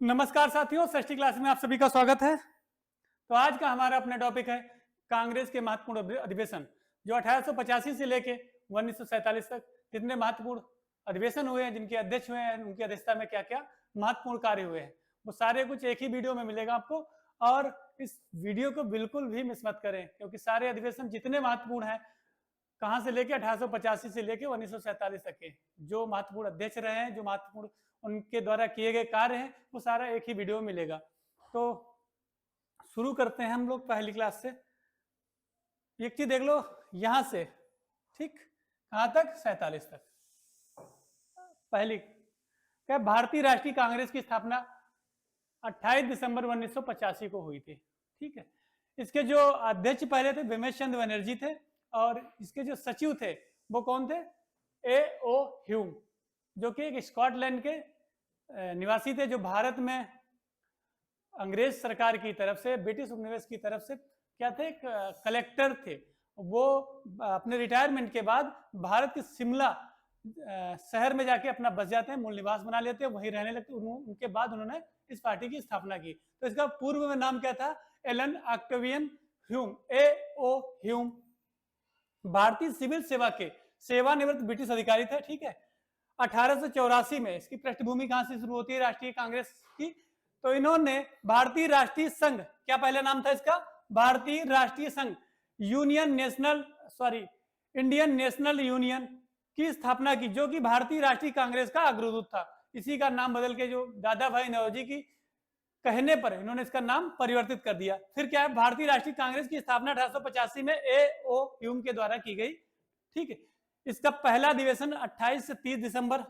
नमस्कार साथियों, षष्ठी क्लास में आप सभी का स्वागत है। तो आज का हमारा अपना टॉपिक है कांग्रेस के महत्वपूर्ण अधिवेशन, जो 1885 से लेके 1947 तक जितने महत्वपूर्ण अधिवेशन हुए हैं, जिनके अध्यक्ष हुए हैं, उनकी अध्यक्षता में क्या क्या महत्वपूर्ण कार्य हुए हैं, वो सारे कुछ एक ही वीडियो में मिलेगा आपको। और इस वीडियो को बिल्कुल भी मिस मत करें, क्योंकि सारे अधिवेशन जितने महत्वपूर्ण हैं, कहां से लेके 1885 से लेके 1947 तक के जो महत्वपूर्ण अध्यक्ष रहे हैं, जो महत्वपूर्ण उनके द्वारा किए गए कार्य हैं, वो सारा एक ही वीडियो में मिलेगा। तो शुरू करते हैं हम लोग पहली क्लास से। एक चीज देख लो यहां से, ठीक, कहां तक? 47 तक। पहली क्या, भारतीय राष्ट्रीय कांग्रेस की स्थापना 28 दिसंबर 1985 को हुई थी। ठीक है। इसके जो अध्यक्ष पहले थे विमेश चंद्र बनर्जी थे, और इसके जो सचिव थे वो कौन थे? ए ओ ह्यूम, जो कि एक स्कॉटलैंड के निवासी थे, जो भारत में अंग्रेज सरकार की तरफ से, ब्रिटिश उपनिवेश की तरफ से क्या थे? कलेक्टर थे। वो अपने रिटायरमेंट के बाद भारत के शिमला शहर में जाके अपना बस जाते हैं, मूल निवास बना लेते हैं, वहीं रहने लगते। उनके बाद उन्होंने इस पार्टी की स्थापना की। तो इसका पूर्व में नाम क्या था? एलन ऑक्टेवियन ह्यूम, ए ओ ह्यूम। भारतीय सिविल सेवा के सेवानिवृत्त ब्रिटिश अधिकारी थे। ठीक है। 1884 में इसकी पृष्ठभूमि कहां से शुरू होती है राष्ट्रीय कांग्रेस की? तो इन्होंने भारतीय राष्ट्रीय संघ, क्या पहले नाम था इसका? भारतीय राष्ट्रीय संघ, इंडियन नेशनल यूनियन की स्थापना की, जो कि भारतीय राष्ट्रीय कांग्रेस का अग्रदूत था। इसी का नाम बदल के जो दादा भाई नौरोजी की कहने पर इन्होंने इसका नाम परिवर्तित कर दिया। फिर क्या है, भारतीय राष्ट्रीय कांग्रेस की स्थापना 1885 में ए ओ ह्यूम के द्वारा की गई। ठीक है। इसका पहला अधिवेशन 28 से 30 दिसंबर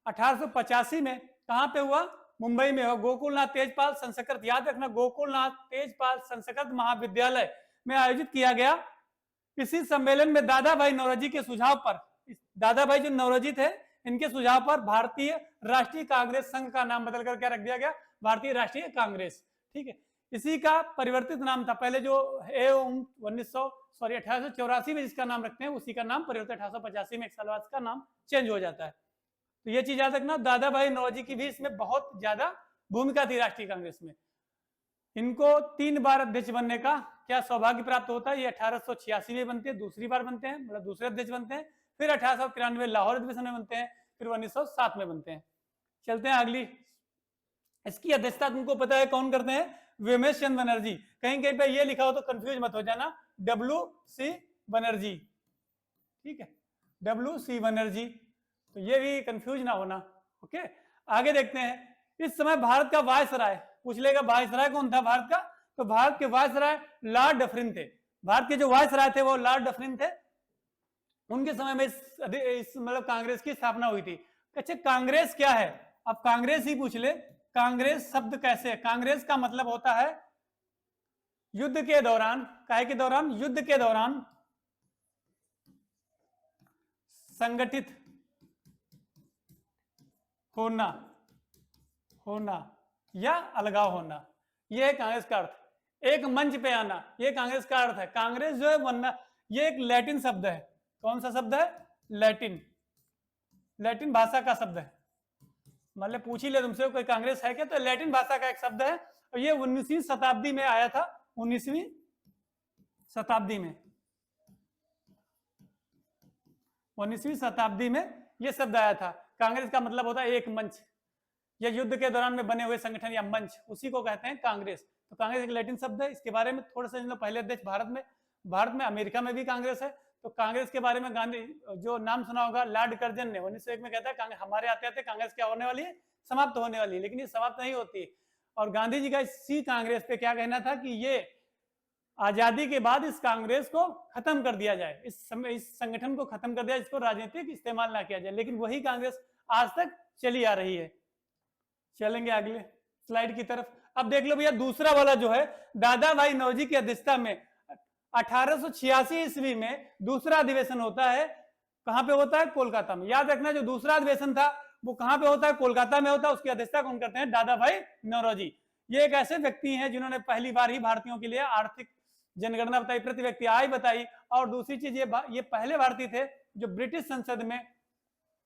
1885 में कहां पे हुआ? मुंबई में हुआ, गोकुलनाथ तेजपाल संस्कृत, याद रखना, गोकुलनाथ तेजपाल संस्कृत महाविद्यालय में आयोजित किया गया। इसी सम्मेलन में दादा भाई नौरोजी के सुझाव पर, दादा भाई जो नौरोजी थे, इनके सुझाव पर भारतीय राष्ट्रीय कांग्रेस संघ का नाम बदलकर क्या रख दिया गया? भारतीय राष्ट्रीय कांग्रेस। ठीक है। इसी का परिवर्तित नाम था, पहले जो 1884 में जिसका नाम रखते हैं, उसी का नाम परिवर्तित 1885 में एक साल बाद का नाम चेंज हो जाता है। तो ये चीज याद रखना, दादा भाई नौरोजी की भी इसमें बहुत ज्यादा भूमिका थी राष्ट्रीय कांग्रेस में। इनको 3 बार अध्यक्ष बनने का क्या सौभाग्य प्राप्त होता है? ये 1886 में बनते हैं, दूसरी बार बनते हैं, मतलब दूसरे अध्यक्ष बनते हैं। फिर 1893 लाहौर अधिवेशन में बनते हैं, फिर 1907 में बनते हैं। चलते हैं अगली। इसकी अध्यक्षता तुमको पता है कौन करते हैं? विमेश चंद्र बनर्जी। कहीं कहीं पे ये लिखा हो तो कंफ्यूज मत हो जाना, WC बनर्जी। ठीक है, WC बनर्जी, तो ये भी कंफ्यूज ना होना। ओके, आगे देखते हैं। इस समय भारत का वायसराय, पूछ लेगा वायसराय कौन था भारत का? तो भारत के वायसराय लॉर्ड डफरिन थे। भारत के जो वायसराय थे वो लॉर्ड डफरिन थे। उनके समय में इस मतलब कांग्रेस की स्थापना हुई थी। अच्छा, कांग्रेस क्या है? अब कांग्रेस ही पूछ ले, कांग्रेस शब्द कैसे है? कांग्रेस का मतलब होता है युद्ध के दौरान, काहे के दौरान? युद्ध के दौरान संगठित होना या अलगाव होना, यह है कांग्रेस का अर्थ। एक मंच पे आना, यह कांग्रेस का अर्थ है। कांग्रेस जो है बनना, यह एक लैटिन शब्द है। कौन सा शब्द है? लैटिन भाषा का शब्द है। मतलब पूछ ही ले तुमसे कोई कांग्रेस है क्या, तो लैटिन भाषा का एक शब्द है, और ये 19वीं शताब्दी में आया था। 19वीं शताब्दी में यह शब्द आया था। कांग्रेस का मतलब होता है एक मंच, या युद्ध के दौरान में बने हुए संगठन या मंच, उसी को कहते हैं कांग्रेस। तो कांग्रेस एक लैटिन शब्द है। इसके बारे में थोड़ा सा, पहले अध्यक्ष भारत में, अमेरिका में भी कांग्रेस है। तो कांग्रेस के बारे में गांधी जो नाम सुना होगा, लॉर्ड कर्जन ने 1901 में कहता है हमारे आते आते कांग्रेस क्या होने वाली है? समाप्त होने वाली है। लेकिन ये समाप्त नहीं होती। और गांधी जी का इसी कांग्रेस पे क्या कहना था कि ये आजादी के बाद इस कांग्रेस को खत्म कर दिया जाए, इस संगठन को खत्म कर दिया, इसको राजनीतिक इस्तेमाल ना किया जाए। लेकिन वही कांग्रेस आज तक चली आ रही है। चलेंगे अगले स्लाइड की तरफ। अब देख लो भैया, दूसरा वाला जो है, दादा भाई नौरोजी की अध्यक्षता में 1886 ईस्वी में दूसरा अधिवेशन होता है। कहां पे होता है? कोलकाता में। याद रखना, जो दूसरा अधिवेशन था वो कहां पे होता है? कोलकाता में होता है। उसकी अध्यक्षता कौन करते हैं? दादा भाई नौरोजी। ये एक ऐसे व्यक्ति हैं जिन्होंने पहली बार ही भारतीयों के लिए आर्थिक जनगणना बताई, प्रति व्यक्ति आय बताई, और दूसरी चीज ये पहले भारतीय थे जो ब्रिटिश संसद में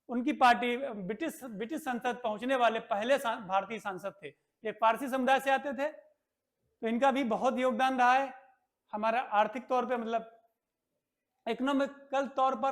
उनकी पार्टी ब्रिटिश संसद पहुंचने वाले पहले भारतीय सांसद थे। एक पारसी समुदाय से आते थे, तो इनका भी बहुत योगदान रहा है हमारा आर्थिक तौर पे, मतलब इकोनॉमिकल तौर पर।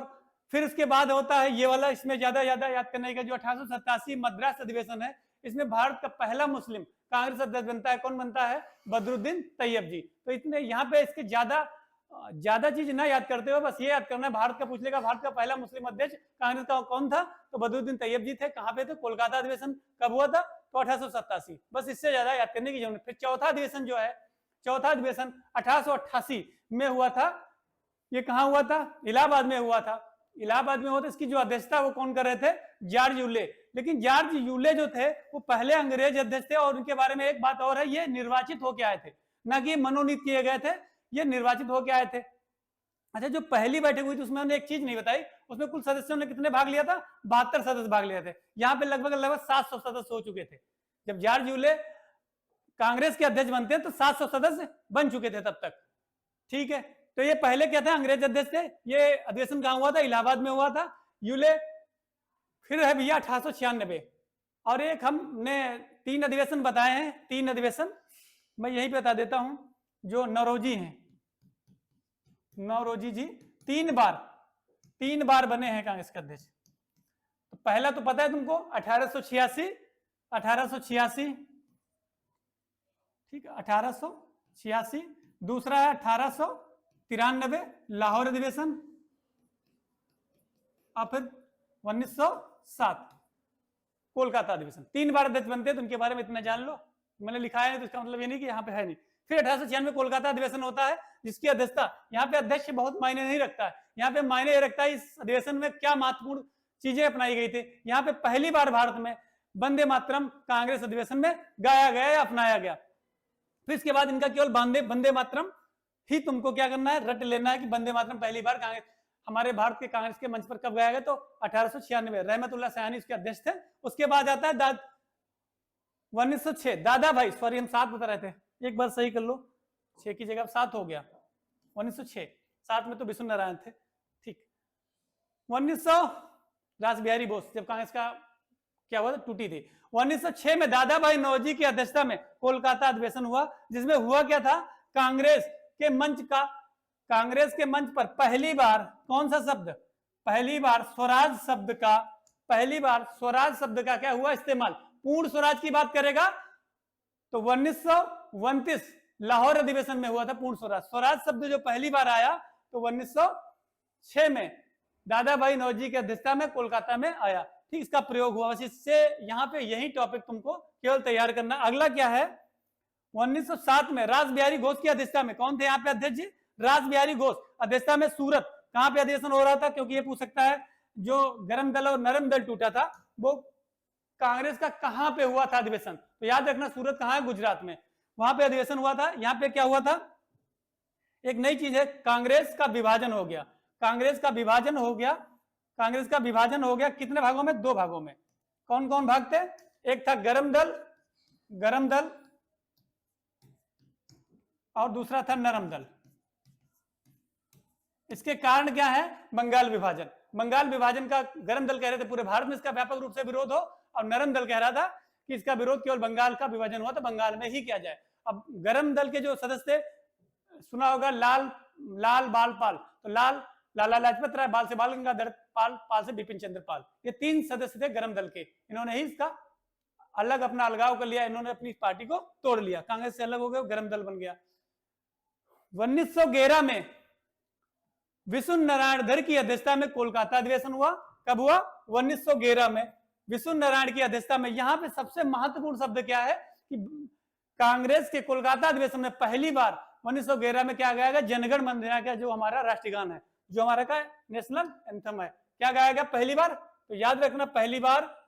फिर उसके बाद होता है ये वाला, इसमें ज्यादा याद करने का, जो 1887 मद्रास अधिवेशन है, इसमें भारत का पहला मुस्लिम कांग्रेस अध्यक्ष बनता है। कौन बनता है? बदरुद्दीन तैयब जी। तो इतने यहाँ पे इसके ज्यादा चीज ना याद करते हुए बस ये याद करना है, भारत का पूछ लेगा भारत का पहला मुस्लिम अध्यक्ष कांग्रेस का कौन था, तो बदरुद्दीन तैयब जी थे। कहाँ पे थे? कोलकाता अधिवेशन कब हुआ था? तो 1887। बस इससे ज्यादा याद करने की जरूरत। फिर चौथा अधिवेशन जो है, चौथा अधिवेशन 1888 में हुआ था। ये कहाँ हुआ था? इलाहाबाद में हुआ था। इलाहाबाद में हुआ था। इसकी जो अध्यक्षता वो कौन कर रहे थे? George Yule. लेकिन जॉर्ज यूले जो थे वो पहले अंग्रेज अध्यक्ष थे, और उनके बारे में एक बात और है, ये निर्वाचित होके आए थे, ना कि मनोनीत किए गए थे, ये निर्वाचित होके आए थे। अच्छा, जो पहली बैठक हुई थी उसमें हमने एक चीज नहीं बताई, उसमें कुल सदस्यों ने कितने भाग लिया था? 72 सदस्य भाग लिए थे। यहाँ पे लगभग 700 सदस्य हो चुके थे। जब जॉर्ज यूले कांग्रेस के अध्यक्ष बनते हैं तो 700 सदस्य बन चुके थे तब तक। ठीक है, तो ये पहले क्या था? अंग्रेज अध्यक्ष थे। ये अधिवेशन कहाँ हुआ था? इलाहाबाद में हुआ था। यूले फिर है भैया 1896। और एक हमने 3 अधिवेशन बताए हैं, 3 अधिवेशन मैं यही बता देता हूं। जो नौरोजी हैं, नौरोजी जी 3 बार बने हैं कांग्रेस के अध्यक्ष। तो पहला तो पता है तुमको, 1886, ठीक है, 1886। दूसरा है 1893 लाहौर अधिवेशन, और फिर 1907 कोलकाता अधिवेशन। 3 बार अध्यक्ष बनते हैं, तो उनके बारे में इतना जान लो। मैंने लिखा है तो इसका मतलब ये नहीं कि यहाँ पे है नहीं। फिर 1896 कोलकाता अधिवेशन होता है, जिसकी अध्यक्षता, यहाँ पे अध्यक्ष बहुत मायने नहीं रखता है, यहाँ पे मायने ये रखता है इस अधिवेशन में क्या महत्वपूर्ण चीजें अपनाई गई थी। यहाँ पे पहली बार भारत में वंदे मातरम कांग्रेस अधिवेशन में गाया गया या अपनाया गया। फिर इसके बाद इनका केवल वंदे मातरम ही तुमको क्या करना है? रट लेना है कि वंदे मातरम पहली बार कांग्रेस, हमारे भारत के कांग्रेस के मंच पर कब गाया गया? तो 1896। रहमतुल्लाह सयानी उसके अध्यक्ष थे। उसके बाद आता है 1906 दादा भाई, सॉरी हम 7 बता रहे थे, एक बार सही कर लो, 6 की जगह 7 हो गया। 1906, 7 में तो विष्णु नारायण थे। ठीक, 1900 रास बिहारी बोस, जब कांग्रेस का क्या हुआ था? टूटी थी। 1906 में दादा भाई नौरोजी की अध्यक्षता में कोलकाता अधिवेशन हुआ, जिसमें हुआ क्या था? कांग्रेस के मंच पर पहली बार कौन सा शब्द? पहली बार स्वराज शब्द का क्या हुआ? इस्तेमाल। पूर्ण स्वराज की बात करेगा तो 1929 लाहौर अधिवेशन में हुआ था पूर्ण स्वराज। स्वराज शब्द जो पहली बार आया तो 1906 में दादा भाई नौरोजी की अध्यक्षता में कोलकाता में आया। ठीक, इसका प्रयोग हुआ। बस इससे यहाँ पे यही टॉपिक तुमको केवल तैयार करना। अगला क्या है? 1907 में रास बिहारी घोष की अध्यक्षता में, कौन थे यहाँ पे अध्यक्ष जी? रास बिहारी घोष अध्यक्षता में सूरत। कहां पे अधिवेशन हो रहा था? क्योंकि ये पूछ सकता है, जो गरम दल और नरम दल टूटा था वो कांग्रेस का कहां पे हुआ था अधिवेशन? तो याद रखना, सूरत कहां है? गुजरात में। वहां पे अधिवेशन हुआ था। यहाँ पे क्या हुआ था? एक नई चीज है, कांग्रेस का विभाजन हो गया। कांग्रेस का विभाजन हो गया कितने भागों में? 2 भागों में। कौन कौन भाग थे? एक था गरम दल और दूसरा था नरम दल। इसके कारण क्या है? बंगाल विभाजन का गरम दल कह रहे थे पूरे भारत में इसका व्यापक रूप से विरोध हो, और नरम दल कह रहा था कि इसका विरोध केवल बंगाल का विभाजन हुआ तो बंगाल में ही किया जाए। अब गरम दल के जो सदस्य थे, सुना होगा लाल बाल पाल, तो लाला लाजपत राय, बाल से बाल गंगाधर पाल, पाल से बिपिन चंद्र पाल, ये 3 सदस्य थे गरम दल के। इन्होंने ही इसका अलग अपना अलगाव कर लिया, इन्होंने अपनी पार्टी को तोड़ लिया, कांग्रेस से अलग हो गए, गरम दल बन गया। 1911 में विष्णु नारायण धर की अध्यक्षता में कोलकाता अधिवेशन हुआ। कब हुआ? 1911 में विष्णु नारायण की अध्यक्षता में। यहां पे सबसे महत्वपूर्ण शब्द क्या है कि कांग्रेस के कोलकाता अधिवेशन में पहली बार 1911 में क्या गाया गया? जनगण मन का जो हमारा राष्ट्रीय गान है, जो हमारा का नेशनल एंथम है, क्या गाया गया पहली बार? तो याद रखना, पहली बार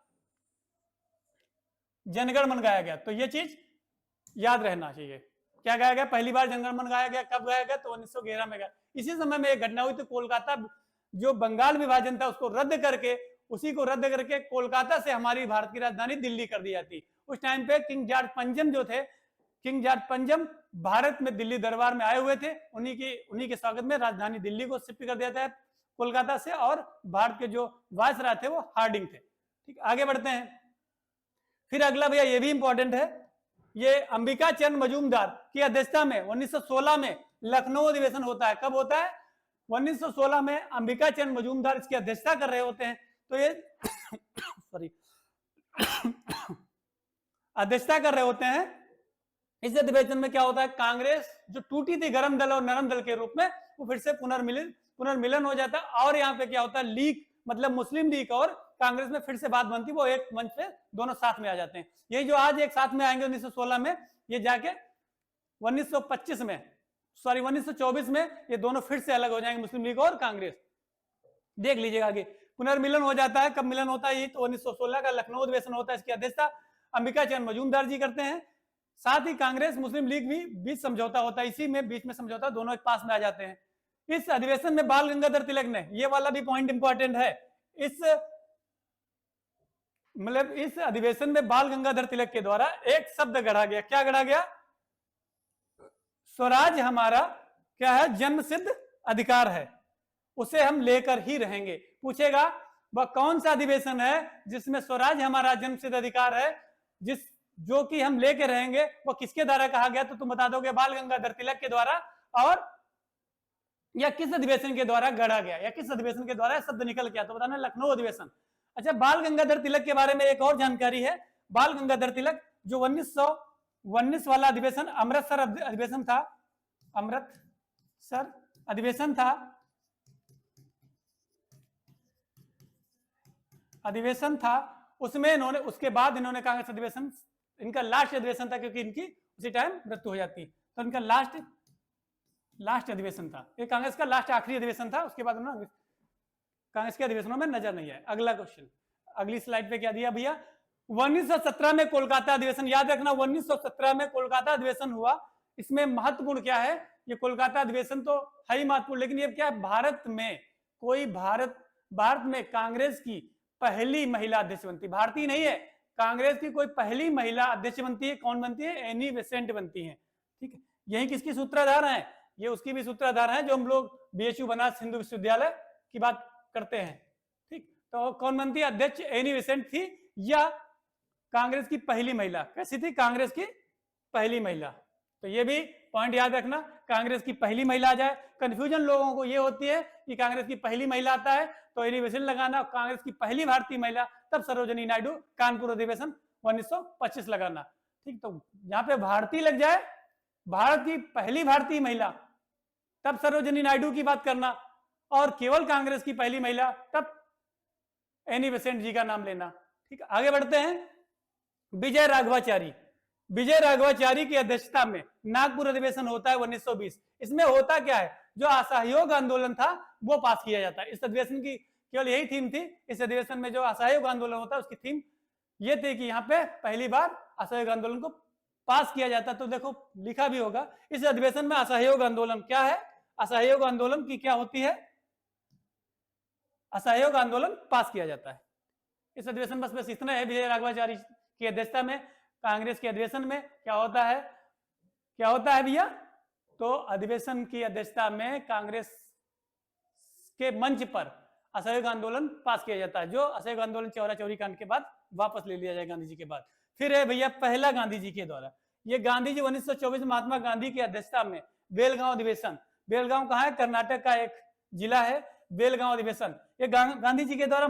जनगण मन गाया गया। तो ये चीज याद रहना चाहिए, क्या गाया गया? पहली बार जनगण मन गाया गया। कब गाया गया? तो 1911 में गाया। इसी समय में एक घटना हुई थी, कोलकाता जो बंगाल विभाजन था उसको रद्द करके कोलकाता से हमारी भारत की राजधानी दिल्ली कर दी जाती। उस टाइम पे किंग जॉर्ज पंचम भारत में दिल्ली दरबार में आए हुए थे। उन्हीं के स्वागत में राजधानी दिल्ली को शिफ्ट कर दिया था। कोलकाता से, और भारत के जो वायसराय थे वो हार्डिंग थे। ठीक, आगे बढ़ते हैं। फिर अगला भैया ये भी इंपॉर्टेंट है, ये अंबिका चंद मजूमदार की अध्यक्षता में 1916 में लखनऊ अधिवेशन होता है। कब होता है? 1916 में अंबिका चंद मजूमदार इसकी अध्यक्षता कर रहे होते हैं। तो ये सॉरी अध्यक्षता कर रहे होते हैं। इस अधिवेशन में क्या होता है, कांग्रेस जो टूटी थी गर्म दल और नरम दल के रूप में, वो फिर से पुनर्मिलन हो जाता है। और यहाँ पे क्या होता है, लीग मतलब मुस्लिम लीग और कांग्रेस में फिर से बात बनती, वो एक मंच पे दोनों साथ में आ जाते हैं। यही जो आज एक साथ में आएंगे 1916 में, ये जाके 1925 में सॉरी 1924 में ये दोनों फिर से अलग हो जाएंगे, मुस्लिम लीग और कांग्रेस। देख लीजिएगा आगे पुनर्मिलन हो जाता है। कब मिलन होता है? ये तो 1916 का लखनऊ अधिवेशन होता है। इसकी अध्यक्षता अंबिका चंद मजूमदार जी करते हैं। साथ ही कांग्रेस मुस्लिम लीग भी बीच समझौता होता है, इसी में बीच में समझौता, दोनों एक पास में आ जाते हैं। इस अधिवेशन में बाल गंगाधर तिलक ने, ये वाला भी पॉइंट इंपॉर्टेंट है, इस मतलब इस अधिवेशन में बाल गंगाधर तिलक के द्वारा एक शब्द गढ़ा गया। क्या गढ़ा गया? स्वराज हमारा क्या है? जन्म सिद्ध अधिकार है, उसे हम लेकर ही रहेंगे। पूछेगा वह कौन सा अधिवेशन है जिसमें स्वराज हमारा जन्म सिद्ध अधिकार है, जो कि हम लेके रहेंगे, वो किसके द्वारा कहा गया? तो तुम बता दोगे बाल गंगाधर तिलक के द्वारा। और या किस अधिवेशन के द्वारा गढ़ा गया, या किस अधिवेशन के द्वारा शब्द निकल गया? तो बताना लखनऊ अधिवेशन। अच्छा, बाल गंगाधर तिलक के बारे में एक और जानकारी है। बाल गंगाधर तिलक जो 1919 वाला अधिवेशन अमृतसर अधिवेशन था, अमृतसर अधिवेशन था, उसमें इन्होंने, उसके बाद इन्होंने कांग्रेस अधिवेशन, इनका लास्ट अधिवेशन था, क्योंकि इनकी उसी टाइम मृत्यु हो जाती, तो इनका लास्ट अधिवेशन था। ये कांग्रेस का लास्ट आखिरी अधिवेशन था। उसके बाद उन्होंने कांग्रेस के अधिवेशनों में नजर नहीं है। अगला क्वेश्चन, अगली स्लाइड पे क्या दिया भैया? 1917 में कोलकाता अधिवेशन, याद रखना 1917 में कोलकाता अधिवेशन हुआ। इसमें महत्वपूर्ण क्या है? ये कोलकाता अधिवेशन तो है ही महत्वपूर्ण, लेकिन ये क्या है, भारत में कांग्रेस की पहली महिला अध्यक्ष बनती, भारतीय नहीं है, कांग्रेस की कोई पहली महिला अध्यक्ष बनती है। कौन बनती है? एनी बेसेंट बनती है। ठीक है, यही किसकी सूत्रधार है? ये उसकी भी सूत्रधार है जो हम लोग बीएचयू बनारस हिंदू विश्वविद्यालय की बात करते हैं। ठीक, तो कौन बनती है अध्यक्ष? एनी बेसेंट थी, या कांग्रेस की पहली महिला। कैसी थी? कांग्रेस की पहली महिला। तो ये भी पॉइंट याद रखना, कांग्रेस की पहली महिला आ जाए। कंफ्यूजन लोगों को ये होती है कि कांग्रेस की पहली महिला आता है तो एनी बेसेंट लगाना, कांग्रेस की पहली भारतीय महिला तब सरोजिनी नायडू, कानपुर अधिवेशन 1925 लगाना। ठीक, तो यहाँ पे भारतीय लग जाए, भारत की पहली भारतीय महिला तब सरोजिनी नायडू की बात करना, और केवल कांग्रेस की पहली महिला तब एनी बेसेंट जी का नाम लेना। ठीक, आगे बढ़ते हैं। विजय राघवाचारी की अध्यक्षता में नागपुर अधिवेशन होता है 1920। इसमें होता क्या है? जो असहयोग आंदोलन था वो पास किया जाता है। इस अधिवेशन की केवल यही थीम थी। इस अधिवेशन में जो असहयोग आंदोलन होता है उसकी थीम ये थी कि यहाँ पे पहली बार असहयोग आंदोलन को पास किया जाता। तो देखो लिखा भी होगा इस अधिवेशन में असहयोग आंदोलन क्या है, असहयोग आंदोलन की क्या होती है, असहयोग आंदोलन पास किया जाता है इस अधिवेशन। बस इतना है। विजय राघवाचारी की अध्यक्षता में कांग्रेस के अधिवेशन में क्या होता है भैया? तो अधिवेशन की अध्यक्षता में कांग्रेस के मंच पर असहयोग आंदोलन पास किया जाता है, जो असहयोग आंदोलन चौरा चौरी कांड के बाद वापस ले लिया जाए गांधी जी के बाद। फिर है भैया पहला गांधी जी के द्वारा, ये गांधी जी 1924 महात्मा गांधी की अध्यक्षता में बेलगांव अधिवेशन। बेलगांव कहाँ है? कर्नाटक का एक जिला है बेलगांव अधिवेशन। ये गांधी जी के द्वारा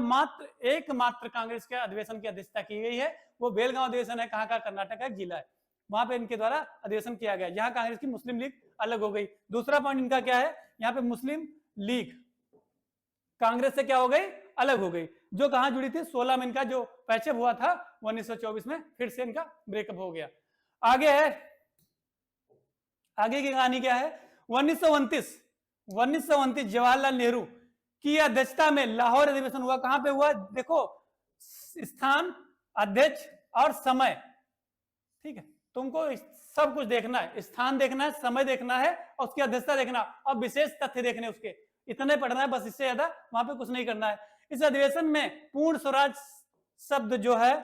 एकमात्र कांग्रेस के अधिवेशन की अध्यक्षता की गई है। वो बेलगांव अधिवेशन है, कहाँ का? कर्नाटक का एक जिला है, वहां पे इनके द्वारा अधिवेशन किया गया। यहाँ कांग्रेस की मुस्लिम लीग अलग हो गई। दूसरा पॉइंट इनका क्या है? यहाँ पे मुस्लिम लीग कांग्रेस से क्या हो गई? अलग हो गई। जो कहां जुड़ी थी? 16 में इनका जो पैचअप हुआ था 1924 में फिर से इनका ब्रेकअप हो गया। आगे है, आगे की कहानी क्या है? 1929 जवाहरलाल नेहरू की अध्यक्षता में लाहौर अधिवेशन हुआ। कहां पे हुआ? देखो स्थान, अध्यक्ष और समय। ठीक है, तुमको सब कुछ देखना है, स्थान देखना है, समय देखना है और उसकी अध्यक्षता देखना और विशेष तथ्य देखने उसके, इतने पढ़ना है बस, इससे ज्यादा वहां पे कुछ नहीं करना है। इस अधिवेशन में पूर्ण स्वराज शब्द जो है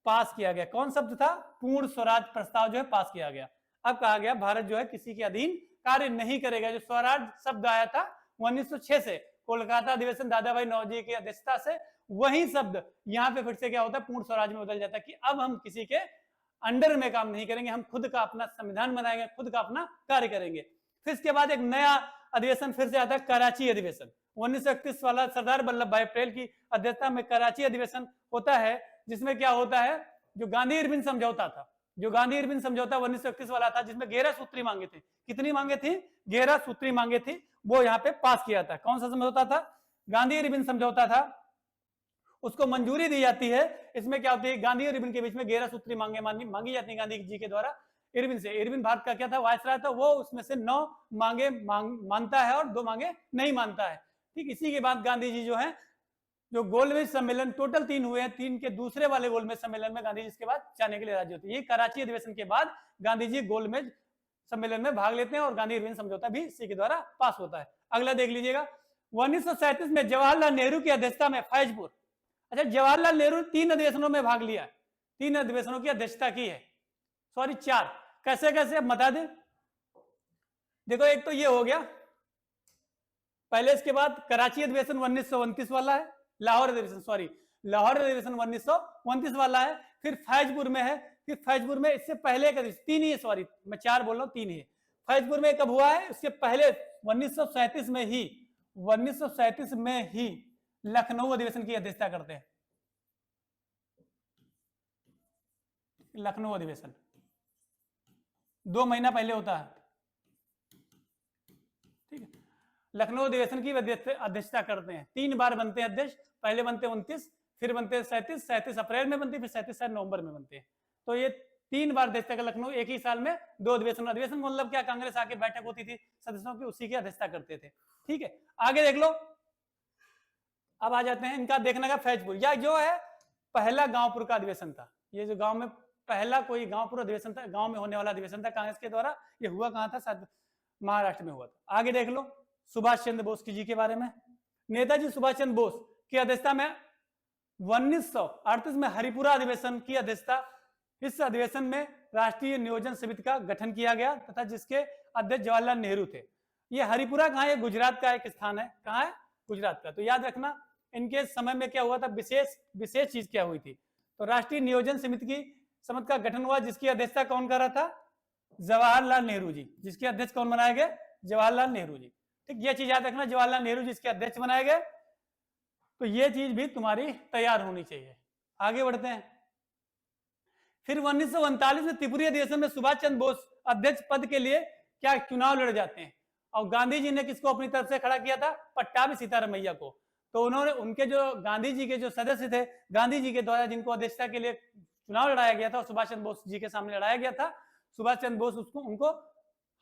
पास किया गया। कौन शब्द था? पूर्ण स्वराज प्रस्ताव जो है पास किया गया। अब कहा गया भारत जो है किसी के अधीन कार्य नहीं करेगा। जो स्वराज शब्द आया था 1906 से, कोलकाता अधिवेशन दादा भाई नौरोजी की अध्यक्षता से, वही शब्द यहाँ पे फिर से क्या होता है, पूर्ण स्वराज में बदल जाता है कि अब हम किसी के अंडर में काम नहीं करेंगे, हम खुद का अपना संविधान बनाएंगे, खुद का अपना कार्य करेंगे। फिर इसके बाद एक नया अधिवेशन फिर से आता है, कराची अधिवेशन 1931 वाला, सरदार वल्लभ भाई पटेल की अध्यक्षता में कराची अधिवेशन होता है, जिसमें क्या होता है, जो गांधी इरविन समझौता था, जो गांधी इरविन समझौता 1931 वाला था, जिसमें 11 सूत्री मांगे थे, कितनी मांगे थी, 11 सूत्री मांगे थी, वो यहाँ पे पास किया था। कौन सा समझौता था, गांधी इरविन समझौता था, उसको मंजूरी दी जाती है। इसमें क्या होती है, गांधी और इरविन के बीच में 11 सूत्री मांगी जाती है गांधी जी के द्वारा इरविन से। इरविन भारत का क्या था, वायसराय था, वो उसमें से 9 मांगे मानता है और 2 मांगे नहीं मानता है। ठीक, इसी के बाद गांधी जी जो है, जो गोलमेज सम्मेलन, टोटल 3 हुए हैं, 3 के दूसरे वाले गोलमेज सम्मेलन में गांधी जी इसके बाद जाने के लिए राजी होते हैं। ये कराची अधिवेशन के बाद गांधी जी गोलमेज सम्मेलन में भाग लेते हैं और गांधी इरविन समझौता भी इसी के द्वारा पास होता है। अगला देख लीजिएगा, 1937 में जवाहरलाल नेहरू की अध्यक्षता में फैजपुर, अच्छा जवाहरलाल नेहरू 3 अधिवेशनों में भाग लिया, 3 अधिवेशनों की अध्यक्षता की है, सॉरी 4, कैसे कैसे अब बता दें। देखो एक तो ये हो गया पहले, इसके बाद कराची अधिवेशन 1929 वाला है, लाहौर अधिवेशन 1929 वाला है, फिर फैजपुर में है, फिर फैजपुर में इससे पहले का 3 ही है, सॉरी मैं 4 बोल रहा हूं, 3 ही है। फैजपुर में कब हुआ है, उसके पहले 1937 में ही लखनऊ अधिवेशन की अध्यक्षता करते हैं, लखनऊ अधिवेशन 2 महीना पहले होता है, ठीक है। लखनऊ अधिवेशन की अध्यक्षता करते हैं, 3 बार बनते हैं अध्यक्ष, पहले बनते 29, फिर बनते 37 अप्रैल में बनते, फिर 37 नवंबर में बनते हैं। तो ये 3 बार अध्यक्षता का लखनऊ, एक ही साल में 2 अधिवेशन। अधिवेशन मतलब क्या, कांग्रेस आके बैठक होती थी सदस्यों की, उसी की अध्यक्षता करते थे, ठीक है। आगे देख लो, अब आ जाते हैं इनका देखने का फैजपुर, या जो है पहला गांवपुर का अधिवेशन था, ये जो गांव में पहला कोई गांवपुर अधिवेशन था, गांव में होने वाला अधिवेशन था कांग्रेस के द्वारा, ये हुआ कहां था, शायद महाराष्ट्र में हुआ था। आगे देख लो सुभाष चंद्र बोस जी के बारे में, नेताजी सुभाष चंद्र बोस की अध्यक्षता में 1938 में हरिपुरा अधिवेशन की अध्यक्षता, इस अधिवेशन में राष्ट्रीय नियोजन समिति का गठन किया गया तथा जिसके अध्यक्ष जवाहरलाल नेहरू थे। ये हरिपुरा कहाँ है, गुजरात का एक स्थान है, कहाँ है, गुजरात का। तो याद रखना इनके समय में क्या हुआ था, विशेष चीज क्या हुई थी, तो राष्ट्रीय नियोजन समिति का गठन हुआ, जिसकी अध्यक्षता कौन कर रहा था, जवाहरलाल नेहरू जी, जिसके अध्यक्ष कौन बनाए गए, जवाहरलाल नेहरू जी, ठीक। ये चीज याद रखना, जवाहरलाल नेहरू जी इसके अध्यक्ष बनाए गए, तो ये चीज भी तुम्हारी तैयार होनी चाहिए। आगे बढ़ते हैं, फिर 1939 में त्रिपुरी अधिवेशन में सुभाष चंद्र बोस अध्यक्ष पद के लिए क्या चुनाव लड़ जाते हैं, और गांधी जी ने किसको अपनी तरफ से खड़ा किया था, पट्टाभी सीतारमैया को। तो उन्होंने, उनके जो गांधी जी के जो सदस्य थे, गांधी जी के द्वारा जिनको अध्यक्षता के लिए चुनाव लड़ाया गया था, सुभाष चंद्र बोस जी के सामने लड़ाया गया था, सुभाष चंद्र बोस उनको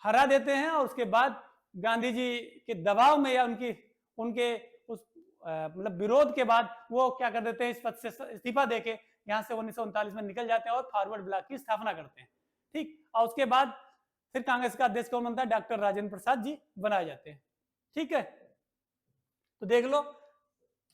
हरा देते हैं, और उसके बाद गांधी जी के दबाव में या उनके उस मतलब विरोध के बाद वो क्या कर देते हैं, इस पद से इस्तीफा देके यहाँ से 1939 में निकल जाते हैं और फॉरवर्ड ब्लॉक की स्थापना करते हैं, ठीक। और उसके बाद फिर कांग्रेस का अध्यक्ष कौन बनता है, डॉक्टर राजेंद्र प्रसाद जी बनाए जाते हैं, ठीक है। तो देख लो,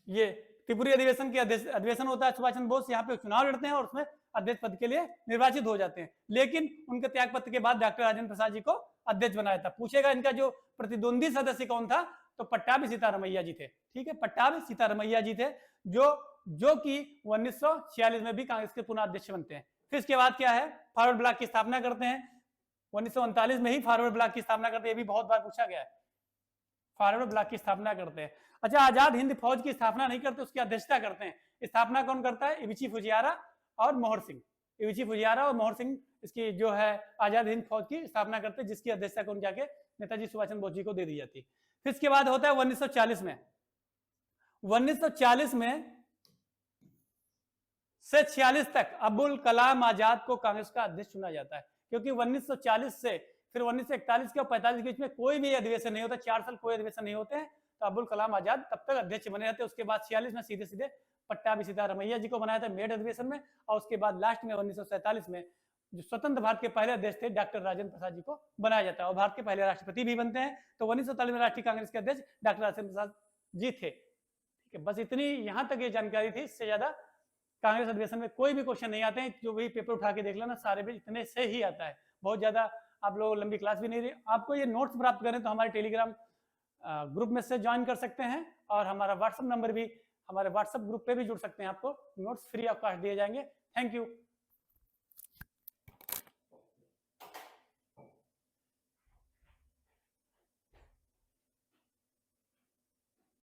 ये त्रिपुरी अधिवेशन की अधिवेशन होता है, सुभाष चंद्र बोस यहाँ पे चुनाव लड़ते हैं और उसमें अध्यक्ष पद के लिए निर्वाचित हो जाते हैं, लेकिन उनके त्याग पत्र के बाद डॉक्टर राजेंद्र प्रसाद जी को अध्यक्ष बनाया था। पूछेगा इनका जो प्रतिद्वंदी सदस्य कौन था, तो पट्टाभी सीतारमैया जी थे, ठीक है, पट्टाभी सीतारमैया जी थे, जो कि 1946 में भी कांग्रेस के पुनः अध्यक्ष बनते हैं। फिर इसके बाद क्या है, फॉरवर्ड ब्लॉक की स्थापना करते हैं, 1939 में ही फॉरवर्ड ब्लॉक की स्थापना करते हैं, ये भी बहुत बार पूछा गया है, फॉरवर्ड ब्लॉक की स्थापना करते हैं। अच्छा, आजाद हिंद फौज की स्थापना नहीं करते, उसकी अध्यक्षता करते हैं। स्थापना कौन करता है, इबिची फुजियारा और मोहर सिंह, इबिची फुजियारा और मोहर सिंह इसकी जो है आजाद हिंद फौज की स्थापना करते हैं, जिसकी अध्यक्षता कौन जाके नेताजी सुभाष चंद्र बोस जी को दे दी जाती है। फिर इसके बाद होता है 1940 में, 1940 में से 46 तक अब्दुल कलाम आजाद को कांग्रेस का अध्यक्ष चुना जाता है, क्योंकि 1940 से फिर 1941 के 45 के बीच में कोई भी अधिवेशन नहीं होता, 4 साल कोई अधिवेशन नहीं होते हैं, तो अब्दुल कलाम आजाद तब तक अध्यक्ष बने रहते हैं। उसके बाद 46 में सीधे सीधे पट्टाभी सीतारमैया जी को बनाया था मेड अधिवेशन में, और उसके बाद लास्ट में 1947 में जो स्वतंत्र भारत के पहले अध्यक्ष थे डॉक्टर राजेंद्र प्रसाद जी को बनाया जाता है, और भारत के पहले राष्ट्रपति भी बनते हैं। तो 1947 में राष्ट्रीय कांग्रेस के अध्यक्ष डॉक्टर राजेंद्र प्रसाद जी थे, ठीक है। बस इतनी यहाँ तक ये जानकारी थी, इससे ज्यादा कांग्रेस अधिवेशन में कोई भी क्वेश्चन नहीं आते हैं, जो भी पेपर उठा के देख लेना, सारे भी इतने से ही आता है, बहुत ज्यादा आप लोग लंबी क्लास भी नहीं रही। आपको ये नोट्स प्राप्त करें तो हमारे टेलीग्राम ग्रुप में से ज्वाइन कर सकते हैं, और हमारा व्हाट्सएप नंबर भी, हमारे व्हाट्सएप ग्रुप पे भी जुड़ सकते हैं, आपको नोट्स फ्री ऑफ कॉस्ट दिए जाएंगे। Thank you.